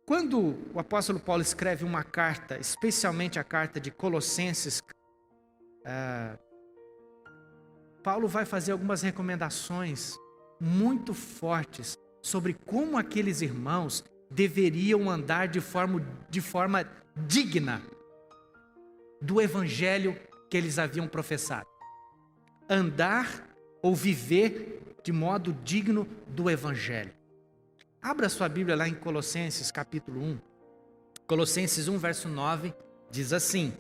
Quando o apóstolo Paulo escreve uma carta, especialmente a carta de Colossenses, Paulo vai fazer algumas recomendações muito fortes sobre como aqueles irmãos deveriam andar de forma digna do evangelho que eles haviam professado. Andar ou viver de modo digno do evangelho. Abra sua Bíblia lá em Colossenses capítulo 1. Colossenses 1, verso 9, diz assim: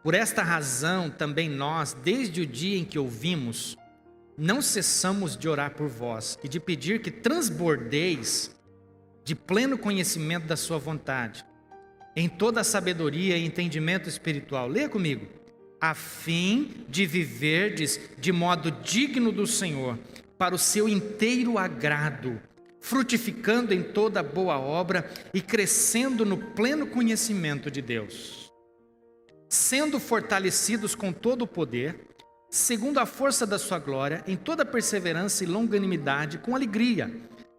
por esta razão também nós, desde o dia em que ouvimos, não cessamos de orar por vós e de pedir que transbordeis de pleno conhecimento da sua vontade, em toda a sabedoria e entendimento espiritual. Leia comigo. A fim de viverdes de modo digno do Senhor, para o seu inteiro agrado, frutificando em toda boa obra e crescendo no pleno conhecimento de Deus, sendo fortalecidos com todo o poder, segundo a força da sua glória, em toda perseverança e longanimidade, com alegria,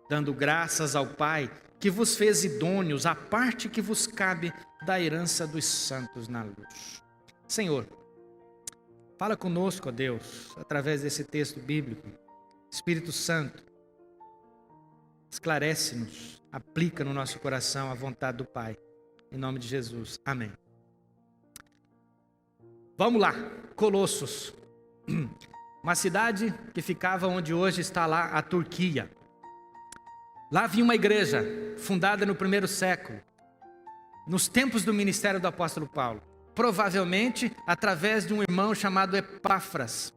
dando graças ao Pai, que vos fez idôneos à parte que vos cabe da herança dos santos na luz. Senhor, fala conosco, ó Deus, através desse texto bíblico. Espírito Santo, esclarece-nos, aplica no nosso coração a vontade do Pai. Em nome de Jesus, amém. Vamos lá, Colossos, uma cidade que ficava onde hoje está lá a Turquia. Lá havia uma igreja fundada no 1º século, nos tempos do ministério do apóstolo Paulo, provavelmente através de um irmão chamado Epáfras.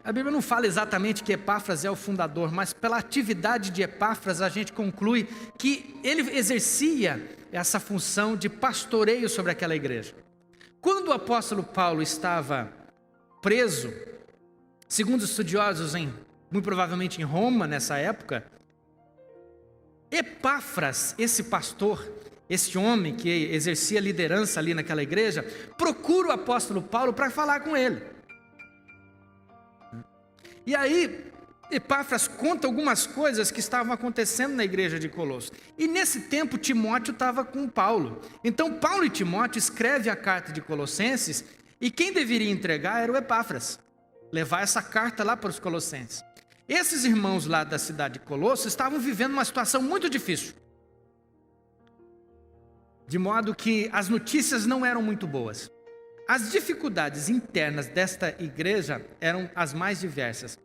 A Bíblia não fala exatamente que Epáfras é o fundador, mas pela atividade de Epáfras a gente conclui que ele exercia essa função de pastoreio sobre aquela igreja. Quando o apóstolo Paulo estava preso, segundo os estudiosos, muito provavelmente em Roma nessa época, Epáfras, esse pastor, esse homem que exercia liderança ali naquela igreja, procura o apóstolo Paulo para falar com ele. E aí, Epáfras conta algumas coisas que estavam acontecendo na igreja de Colossos. E nesse tempo, Timóteo estava com Paulo. Então, Paulo e Timóteo escrevem a carta de Colossenses, e quem deveria entregar era o Epáfras, levar essa carta lá para os Colossenses. Esses irmãos lá da cidade de Colossos estavam vivendo uma situação muito difícil, de modo que as notícias não eram muito boas. As dificuldades internas desta igreja eram as mais diversas.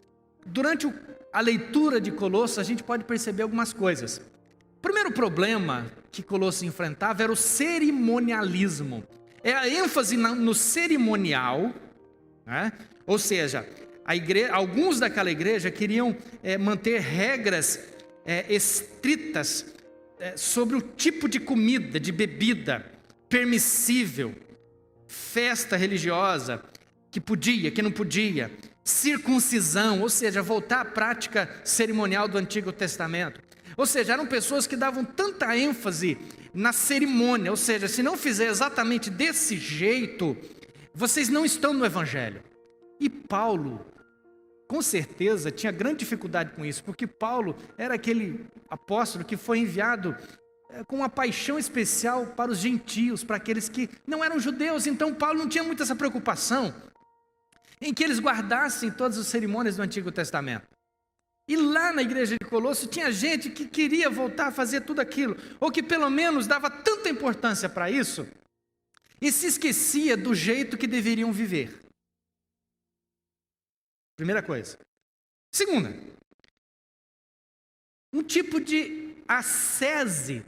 Durante a leitura de Colossos, a gente pode perceber algumas coisas. O primeiro problema que Colossos enfrentava era o cerimonialismo. É a ênfase no cerimonial, né? Ou seja, alguns daquela igreja queriam manter regras estritas sobre o tipo de comida, de bebida permissível, festa religiosa, que podia, que não podia, circuncisão, ou seja, voltar à prática cerimonial do Antigo Testamento. Ou seja, eram pessoas que davam tanta ênfase na cerimônia, ou seja, se não fizer exatamente desse jeito, vocês não estão no Evangelho. E Paulo, com certeza, tinha grande dificuldade com isso, porque Paulo era aquele apóstolo que foi enviado com uma paixão especial para os gentios, para aqueles que não eram judeus. Então Paulo não tinha muito essa preocupação em que eles guardassem todas as cerimônias do Antigo Testamento. E lá na igreja de Colossos tinha gente que queria voltar a fazer tudo aquilo, ou que pelo menos dava tanta importância para isso, e se esquecia do jeito que deveriam viver. Primeira coisa. Segunda, um tipo de ascese,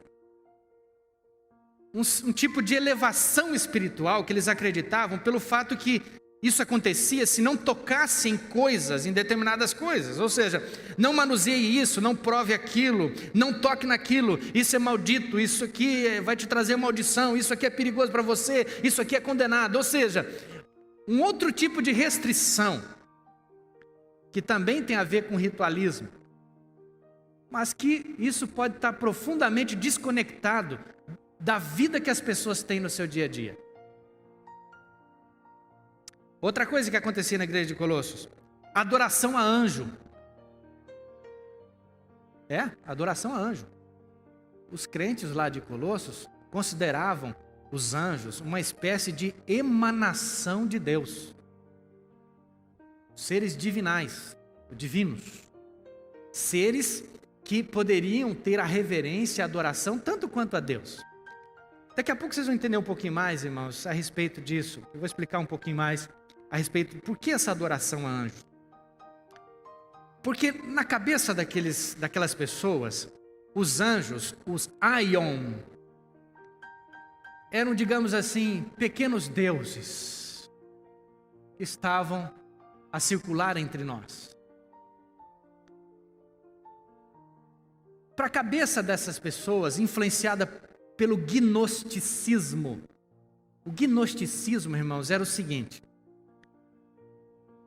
um tipo de elevação espiritual que eles acreditavam pelo fato que isso acontecia se não tocasse em coisas, em determinadas coisas. Ou seja, não manuseie isso, não prove aquilo, não toque naquilo, isso é maldito, isso aqui vai te trazer maldição, isso aqui é perigoso para você, isso aqui é condenado. Ou seja, um outro tipo de restrição, que também tem a ver com ritualismo, mas que isso pode estar profundamente desconectado da vida que as pessoas têm no seu dia a dia. Outra coisa que acontecia na igreja de Colossos, adoração a anjo. Adoração a anjo. os crentes lá de Colossos consideravam os anjos uma espécie de emanação de Deus. Seres divinais, divinos. Seres que poderiam ter a reverência e a adoração tanto quanto a Deus. Daqui a pouco vocês vão entender um pouquinho mais, irmãos, a respeito disso. Eu vou explicar um pouquinho mais a respeito de por que essa adoração a anjos. Porque na cabeça daquelas pessoas, os anjos, os Aion, eram, digamos assim, pequenos deuses que estavam a circular entre nós. Para a cabeça dessas pessoas, influenciada pelo gnosticismo, o gnosticismo, irmãos, era o seguinte: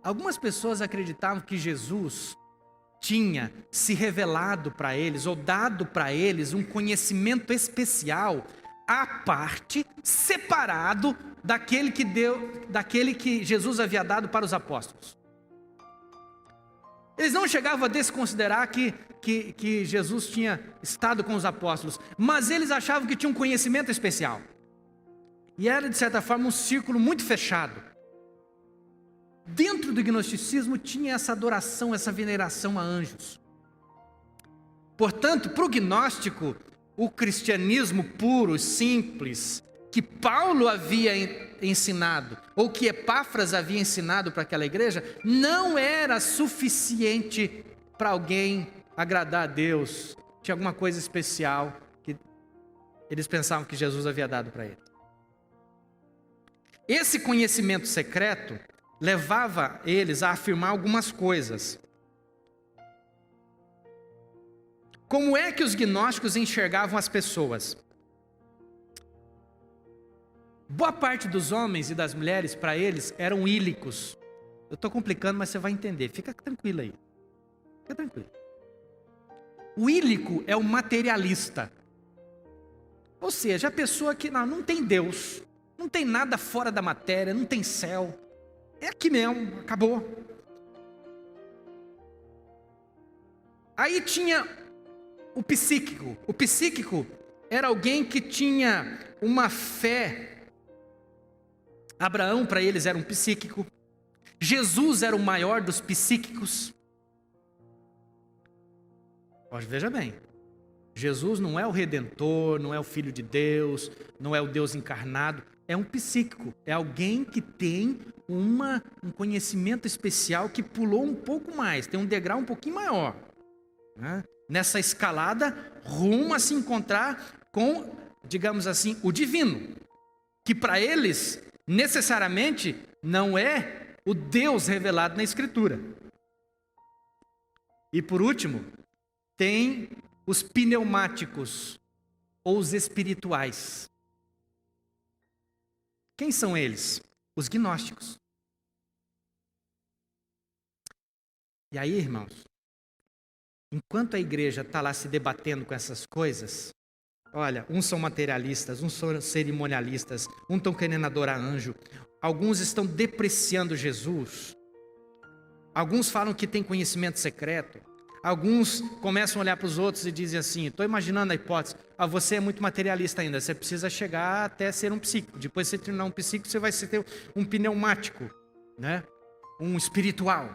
algumas pessoas acreditavam que Jesus tinha se revelado para eles, ou dado para eles um conhecimento especial, à parte, separado daquele que Jesus havia dado para os apóstolos. Eles não chegavam a desconsiderar que Jesus tinha estado com os apóstolos, mas eles achavam que tinha um conhecimento especial. E era, de certa forma, um círculo muito fechado. Dentro do gnosticismo tinha essa adoração, essa veneração a anjos. Portanto, para o gnóstico, o cristianismo puro, simples, que Paulo havia ensinado, ou que Epáfras havia ensinado para aquela igreja, não era suficiente para alguém agradar a Deus. Tinha alguma coisa especial que eles pensavam que Jesus havia dado para eles. Esse conhecimento secreto levava eles a afirmar algumas coisas. Como é que os gnósticos enxergavam as pessoas? Boa parte dos homens e das mulheres, para eles, eram ílicos. Eu estou complicando, mas você vai entender. Fica tranquilo aí. Fica tranquilo. O ílico é o materialista. Ou seja, a pessoa que não tem Deus, não tem nada fora da matéria, não tem céu. É aqui mesmo, acabou. Aí tinha o psíquico. O psíquico era alguém que tinha uma fé. Abraão, para eles, era um psíquico. Jesus era o maior dos psíquicos. Veja bem, Jesus não é o Redentor, não é o Filho de Deus, não é o Deus encarnado, é um psíquico, é alguém que tem um conhecimento especial, que pulou um pouco mais, tem um degrau um pouquinho maior, né? Nessa escalada, rumo a se encontrar com, digamos assim, o divino, que para eles, necessariamente, não é o Deus revelado na Escritura. E por último, tem os pneumáticos, ou os espirituais. Quem são eles? Os gnósticos. E aí, irmãos, enquanto a igreja está lá se debatendo com essas coisas, olha, uns são materialistas, uns são cerimonialistas, uns estão querendo adorar anjo, alguns estão depreciando Jesus, alguns falam que tem conhecimento secreto, alguns começam a olhar para os outros e dizem assim, estou imaginando a hipótese, você é muito materialista ainda, você precisa chegar até ser um psíquico, depois de você terminar um psíquico, você vai ter um pneumático, né? Um espiritual.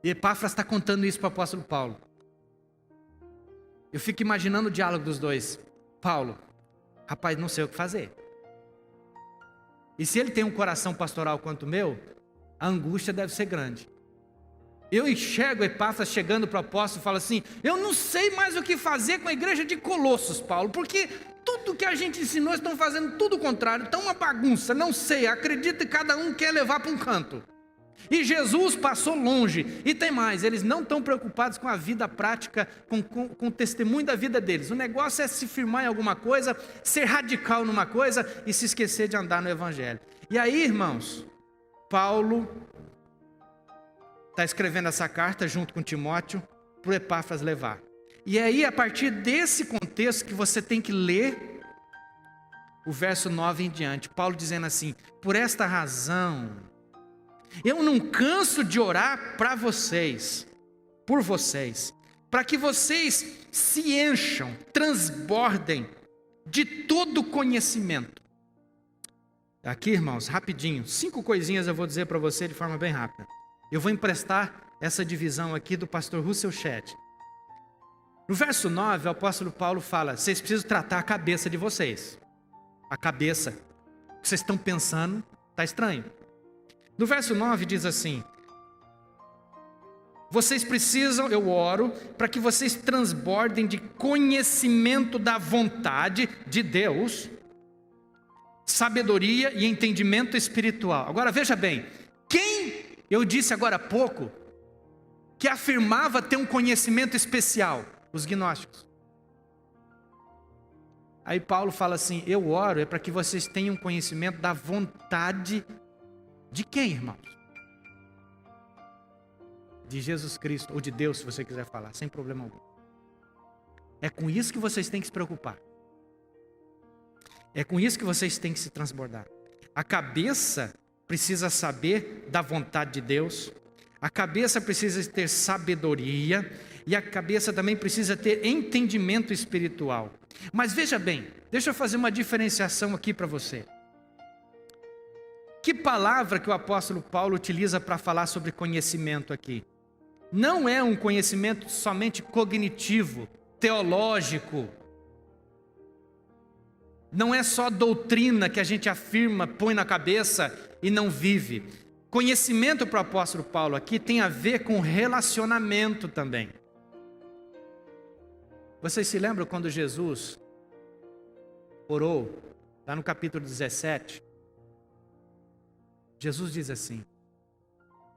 E Epáfras está contando isso para o apóstolo Paulo. Eu fico imaginando o diálogo dos dois. Paulo, rapaz, não sei o que fazer. E se ele tem um coração pastoral quanto o meu, a angústia deve ser grande. Eu enxergo Epáfras chegando para o apóstolo e falo assim, eu não sei mais o que fazer com a igreja de Colossos, Paulo, porque tudo que a gente ensinou estão fazendo tudo o contrário, está uma bagunça, não sei, acredita que cada um quer levar para um canto. E Jesus passou longe, e tem mais, eles não estão preocupados com a vida prática, com o testemunho da vida deles. O negócio é se firmar em alguma coisa, ser radical numa coisa e se esquecer de andar no evangelho. E aí, irmãos, Paulo está escrevendo essa carta junto com Timóteo para o Epáfras levar. E aí, a partir desse contexto que você tem que ler o verso 9 em diante, Paulo dizendo assim, por esta razão, eu não canso de orar para vocês, por vocês, para que vocês se encham, transbordem de todo conhecimento. Aqui, irmãos, rapidinho, 5 coisinhas eu vou dizer para você de forma bem rápida. Eu vou emprestar essa divisão aqui do pastor Russell Shedd. No verso 9, o apóstolo Paulo fala: vocês precisam tratar a cabeça de vocês. A cabeça. O que vocês estão pensando está estranho. No verso 9 diz assim: vocês precisam, eu oro, para que vocês transbordem de conhecimento da vontade de Deus, sabedoria e entendimento espiritual. Agora veja bem, quem eu disse agora há pouco que afirmava ter um conhecimento especial? Os gnósticos. Aí Paulo fala assim: eu oro para que vocês tenham conhecimento da vontade de quem, irmãos? De Jesus Cristo, ou de Deus, se você quiser falar, sem problema algum. É com isso que vocês têm que se preocupar. É com isso que vocês têm que se transbordar. A cabeça precisa saber da vontade de Deus, a cabeça precisa ter sabedoria, e a cabeça também precisa ter entendimento espiritual. Mas veja bem, deixa eu fazer uma diferenciação aqui para você. Que palavra que o apóstolo Paulo utiliza para falar sobre conhecimento aqui? Não é um conhecimento somente cognitivo, teológico. Não é só doutrina que a gente afirma, põe na cabeça e não vive. Conhecimento para o apóstolo Paulo aqui tem a ver com relacionamento também. Vocês se lembram quando Jesus orou, lá no capítulo 17? Jesus diz assim: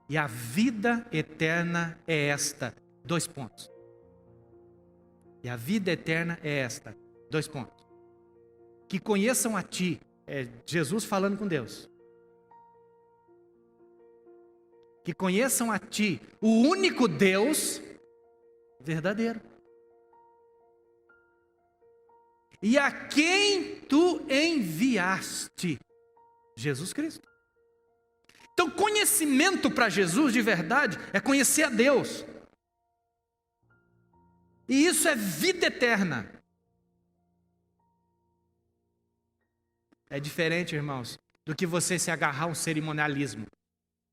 e a vida eterna é esta, 2 pontos. E a vida eterna é esta, 2 pontos. Que conheçam a ti, é Jesus falando com Deus. Que conheçam a ti, o único Deus verdadeiro. E a quem tu enviaste, Jesus Cristo. Então, conhecimento para Jesus de verdade é conhecer a Deus. E isso é vida eterna. É diferente, irmãos, do que você se agarrar a um cerimonialismo,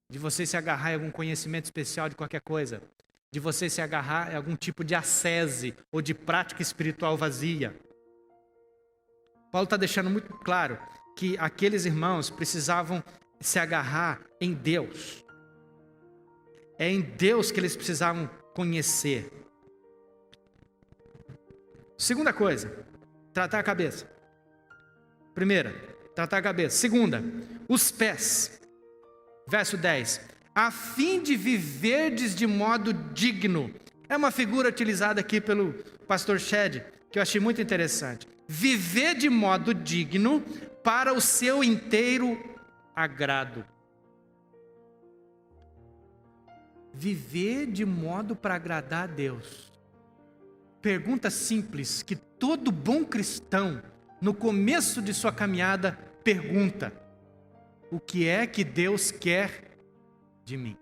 de você se agarrar a algum conhecimento especial de qualquer coisa, de você se agarrar a algum tipo de ascese ou de prática espiritual vazia. Paulo está deixando muito claro que aqueles irmãos precisavam se agarrar em Deus. É em Deus que eles precisavam conhecer. Segunda coisa, tratar a cabeça. Primeira, tratar a cabeça. Segunda, os pés. Verso 10. A fim de viverdes de modo digno. É uma figura utilizada aqui pelo pastor Shedd, que eu achei muito interessante. Viver de modo digno para o seu inteiro agrado. Viver de modo para agradar a Deus. Pergunta simples que todo bom cristão, no começo de sua caminhada, pergunta: o que é que Deus quer de mim?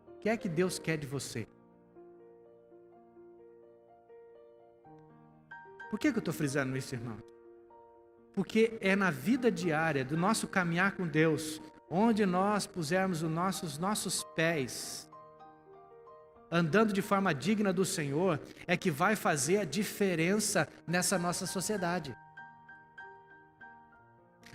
O que é que Deus quer de você? Por que eu estou frisando isso, irmão? Porque é na vida diária do nosso caminhar com Deus, onde nós pusermos os nossos pés, andando de forma digna do Senhor, é que vai fazer a diferença nessa nossa sociedade.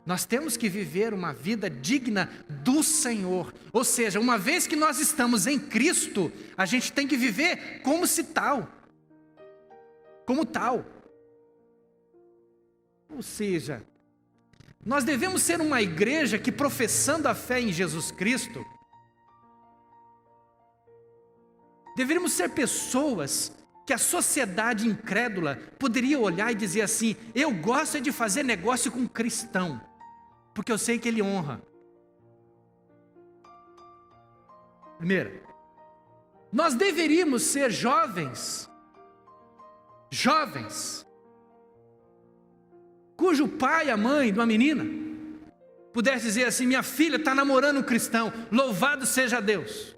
Nós temos que viver uma vida digna do Senhor. Ou seja, uma vez que nós estamos em Cristo, a gente tem que viver como se tal. Como tal. Ou seja, nós devemos ser uma igreja que, professando a fé em Jesus Cristo, deveríamos ser pessoas que a sociedade incrédula poderia olhar e dizer assim: eu gosto de fazer negócio com um cristão, porque eu sei que ele honra. Primeiro, nós deveríamos ser jovens, cujo pai e a mãe de uma menina pudesse dizer assim: minha filha está namorando um cristão, louvado seja Deus.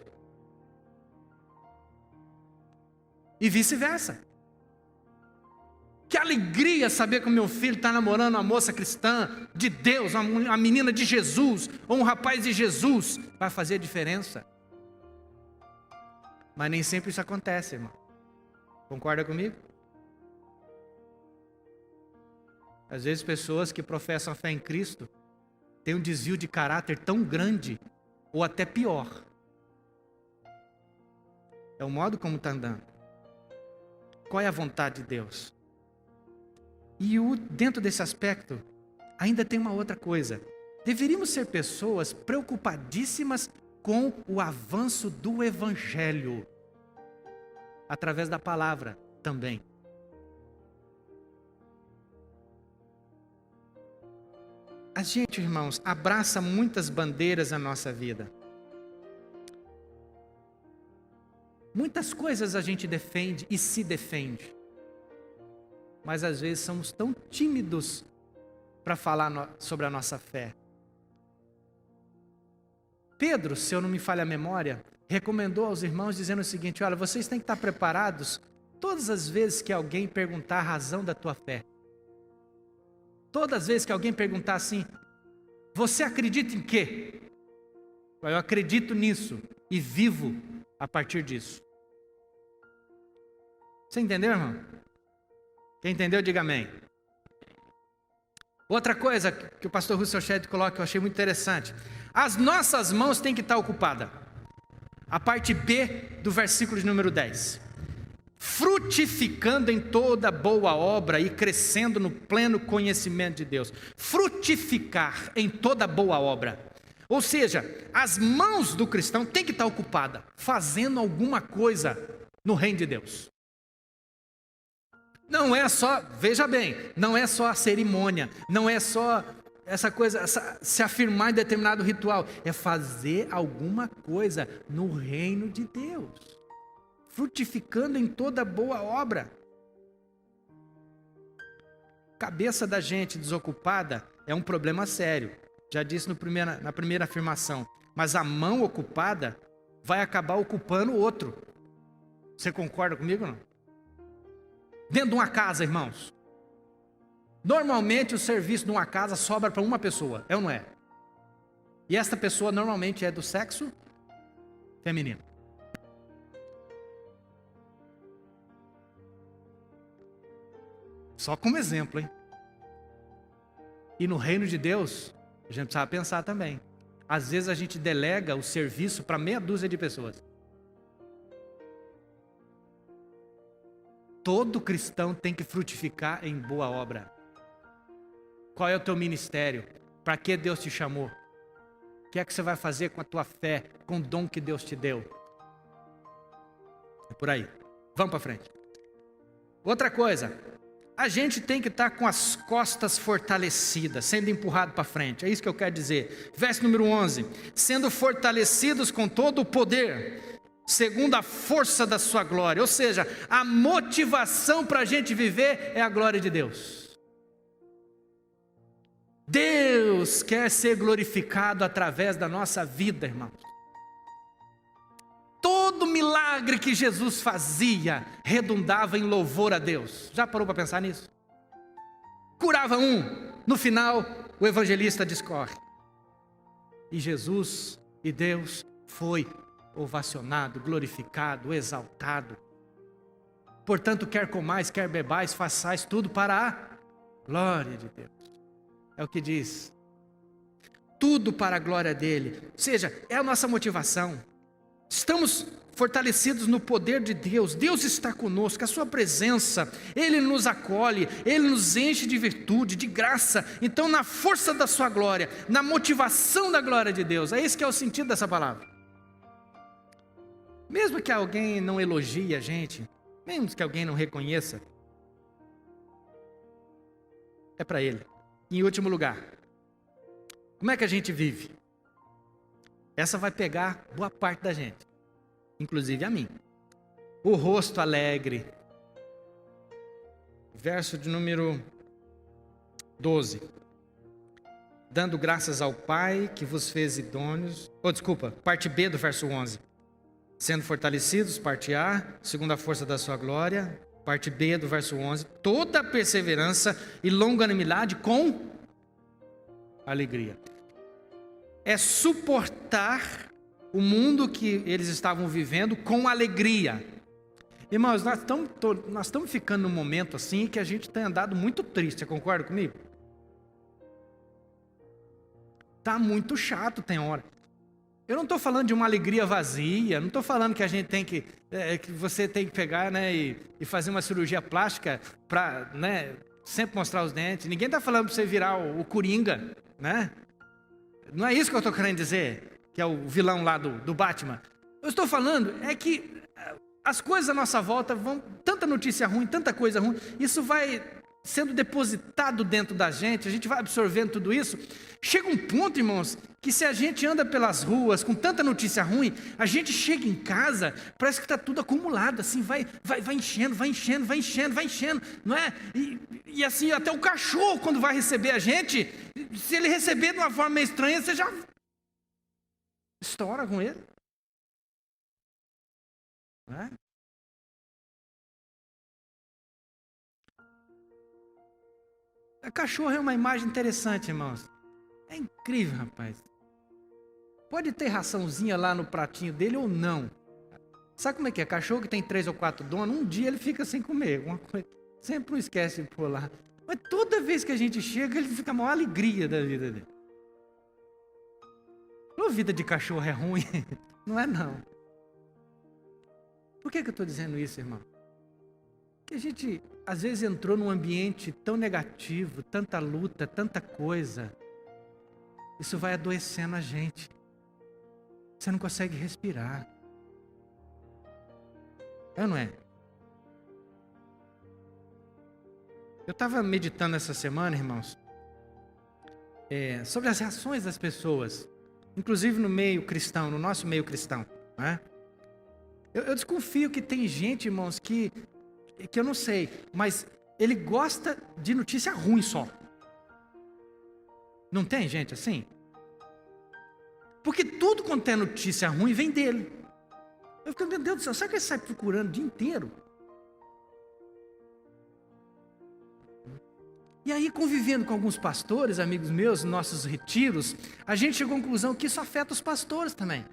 e vice-versa. Que alegria saber que o meu filho está namorando uma moça cristã, de Deus, uma menina de Jesus, ou um rapaz de Jesus. Vai fazer diferença. Mas nem sempre isso acontece, irmão. Concorda comigo? Às vezes pessoas que professam a fé em Cristo têm um desvio de caráter tão grande, ou até pior. É o modo como está andando. Qual é a vontade de Deus? E dentro desse aspecto, ainda tem uma outra coisa. Deveríamos ser pessoas preocupadíssimas com o avanço do Evangelho. Através da palavra também. A gente, irmãos, abraça muitas bandeiras na nossa vida. Muitas coisas a gente defende e se defende. Mas às vezes somos tão tímidos para falar sobre a nossa fé. Pedro, se eu não me falha a memória, recomendou aos irmãos dizendo o seguinte: olha, vocês têm que estar preparados todas as vezes que alguém perguntar a razão da tua fé. Todas as vezes que alguém perguntar assim: você acredita em quê? Eu acredito nisso e vivo a partir disso. Você entendeu, irmão? Quem entendeu, diga amém. Outra coisa que o pastor Russell Shedd coloca, que eu achei muito interessante. As nossas mãos têm que estar ocupadas. A parte B do versículo de número 10. Frutificando em toda boa obra e crescendo no pleno conhecimento de Deus. Frutificar em toda boa obra. Ou seja, as mãos do cristão têm que estar ocupadas, fazendo alguma coisa no reino de Deus. Não é só, veja bem, não é só a cerimônia, não é só essa coisa, se afirmar em determinado ritual, é fazer alguma coisa no reino de Deus, frutificando em toda boa obra. Cabeça da gente desocupada é um problema sério, já disse na primeira afirmação, mas a mão ocupada vai acabar ocupando o outro. Você concorda comigo ou não? Dentro de uma casa, irmãos, normalmente o serviço de uma casa sobra para uma pessoa, é ou não é? E esta pessoa normalmente é do sexo feminino. Só como exemplo, hein? E no reino de Deus, a gente precisa pensar também. Às vezes a gente delega o serviço para meia dúzia de pessoas. Todo cristão tem que frutificar em boa obra. Qual é o teu ministério? Para que Deus te chamou? O que é que você vai fazer com a tua fé, com o dom que Deus te deu? É por aí. Vamos para frente. Outra coisa, a gente tem que estar com as costas fortalecidas, sendo empurrado para frente. É isso que eu quero dizer. Verso número 11. Sendo fortalecidos com todo o poder, segundo a força da sua glória. Ou seja, a motivação para a gente viver é a glória de Deus. Deus quer ser glorificado através da nossa vida, irmãos. Todo milagre que Jesus fazia redundava em louvor a Deus. Já parou para pensar nisso? Curava um, no final o evangelista discorre. E Jesus e Deus foi ovacionado, glorificado, exaltado. Portanto, quer comais, quer bebais, façais tudo para a glória de Deus. É o que diz. Tudo para a glória dele. Ou seja, é a nossa motivação. Estamos fortalecidos no poder de Deus. Deus está conosco, a sua presença, Ele nos acolhe, Ele nos enche de virtude, de graça. Então, na força da sua glória, na motivação da glória de Deus, é esse que é o sentido dessa palavra. Mesmo que alguém não elogie a gente, mesmo que alguém não reconheça, é para Ele. Em último lugar, como é que a gente vive? Essa vai pegar boa parte da gente, inclusive a mim. O rosto alegre. Verso de número 12. Dando graças ao Pai que vos fez idôneos. Parte B do verso 11. Sendo fortalecidos, parte A, segundo a força da sua glória, parte B do verso 11, toda perseverança e longanimidade com alegria. É suportar o mundo que eles estavam vivendo com alegria. Irmãos, nós estamos ficando num momento assim que a gente tem andado muito triste, você concorda comigo? Está muito chato, tem hora. Eu não estou falando de uma alegria vazia, não estou falando que a gente tem que você tem que pegar, né, e fazer uma cirurgia plástica para, né, sempre mostrar os dentes. Ninguém está falando para você virar o Coringa, né? Não é isso que eu estou querendo dizer, que é o vilão lá do Batman. Eu estou falando é que as coisas à nossa volta vão, tanta notícia ruim, tanta coisa ruim, isso vai sendo depositado dentro da gente, a gente vai absorvendo tudo isso. Chega um ponto, irmãos, que se a gente anda pelas ruas com tanta notícia ruim, a gente chega em casa, parece que está tudo acumulado, assim, vai enchendo, não é? E assim, até o cachorro, quando vai receber a gente, se ele receber de uma forma meio estranha, você já estoura com ele. Não é? A cachorro é uma imagem interessante, irmãos. É incrível, rapaz. Pode ter raçãozinha lá no pratinho dele ou não. Sabe como é que é? Cachorro que tem 3 ou 4 donos, um dia ele fica sem comer. Uma coisa, sempre esquece de pôr lá. Mas toda vez que a gente chega, ele fica a maior alegria da vida dele. A vida de cachorro é ruim? Não é não. Por que eu estou dizendo isso, irmão? Porque a gente, às vezes, entrou num ambiente tão negativo, tanta luta, tanta coisa. Isso vai adoecendo a gente. Você não consegue respirar. É ou não é? Eu estava meditando essa semana, irmãos, sobre as reações das pessoas, inclusive no meio cristão, no nosso meio cristão, né? Eu desconfio que tem gente, irmãos, que eu não sei, mas ele gosta de notícia ruim só. Não tem gente assim? Porque tudo quanto é notícia ruim vem dele. Eu fico, meu Deus do céu, sabe que ele sai procurando o dia inteiro? E aí, convivendo com alguns pastores, amigos meus, nossos retiros, a gente chegou à conclusão que isso afeta os pastores também.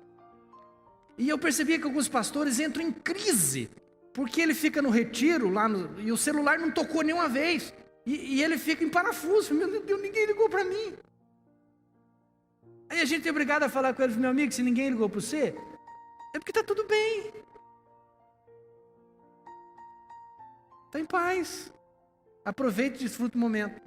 E eu percebi que alguns pastores entram em crise, porque ele fica no retiro, e o celular não tocou nenhuma vez. E ele fica em parafuso, meu Deus, ninguém ligou para mim. Aí a gente é obrigado a falar com ele, meu amigo, se ninguém ligou para você, é porque está tudo bem. Está em paz. Aproveite e desfrute o momento.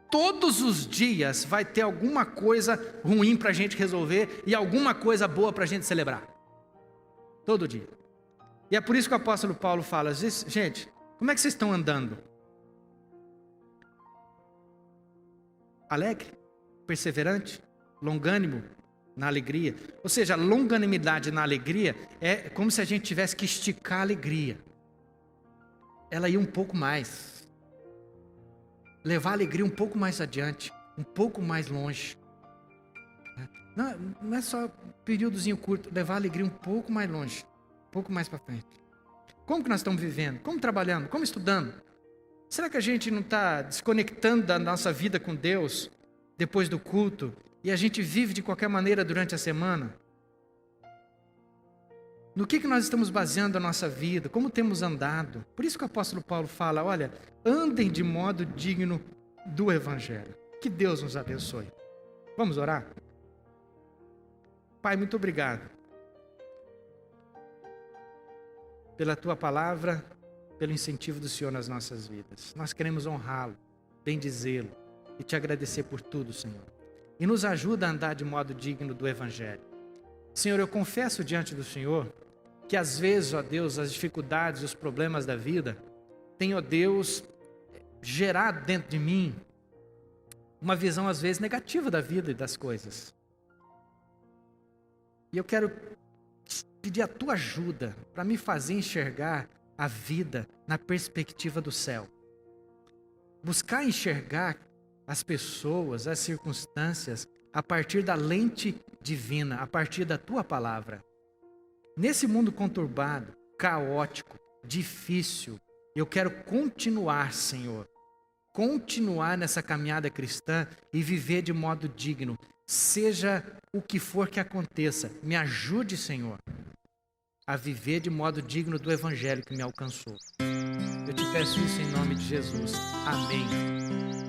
Todos os dias vai ter alguma coisa ruim para a gente resolver e alguma coisa boa para a gente celebrar. Todo dia. E é por isso que o apóstolo Paulo fala, gente, como é que vocês estão andando? Alegre? Perseverante? Longânimo? Na alegria? Ou seja, longanimidade na alegria é como se a gente tivesse que esticar a alegria. Ela ia um pouco mais. Levar a alegria um pouco mais adiante, um pouco mais longe. Não é só períodozinho curto, levar a alegria um pouco mais longe, um pouco mais para frente. Como que nós estamos vivendo? Como trabalhando? Como estudando? Será que a gente não está desconectando da nossa vida com Deus depois do culto e a gente vive de qualquer maneira durante a semana? No que nós estamos baseando a nossa vida? Como temos andado? Por isso que o apóstolo Paulo fala, olha, andem de modo digno do Evangelho. Que Deus nos abençoe. Vamos orar? Pai, muito obrigado pela Tua palavra, pelo incentivo do Senhor nas nossas vidas. Nós queremos honrá-lo, bendizê-lo e Te agradecer por tudo, Senhor. E nos ajuda a andar de modo digno do Evangelho. Senhor, eu confesso diante do Senhor que às vezes, ó Deus, as dificuldades, os problemas da vida têm, ó Deus, gerado dentro de mim uma visão às vezes negativa da vida e das coisas. E eu quero pedir a Tua ajuda para me fazer enxergar a vida na perspectiva do céu. Buscar enxergar as pessoas, as circunstâncias, a partir da lente divina a partir da tua palavra. Nesse mundo conturbado, caótico, difícil, eu quero continuar, Senhor. Continuar nessa caminhada cristã e viver de modo digno. Seja o que for que aconteça, me ajude, Senhor, a viver de modo digno do evangelho que me alcançou. Eu te peço isso em nome de Jesus. Amém.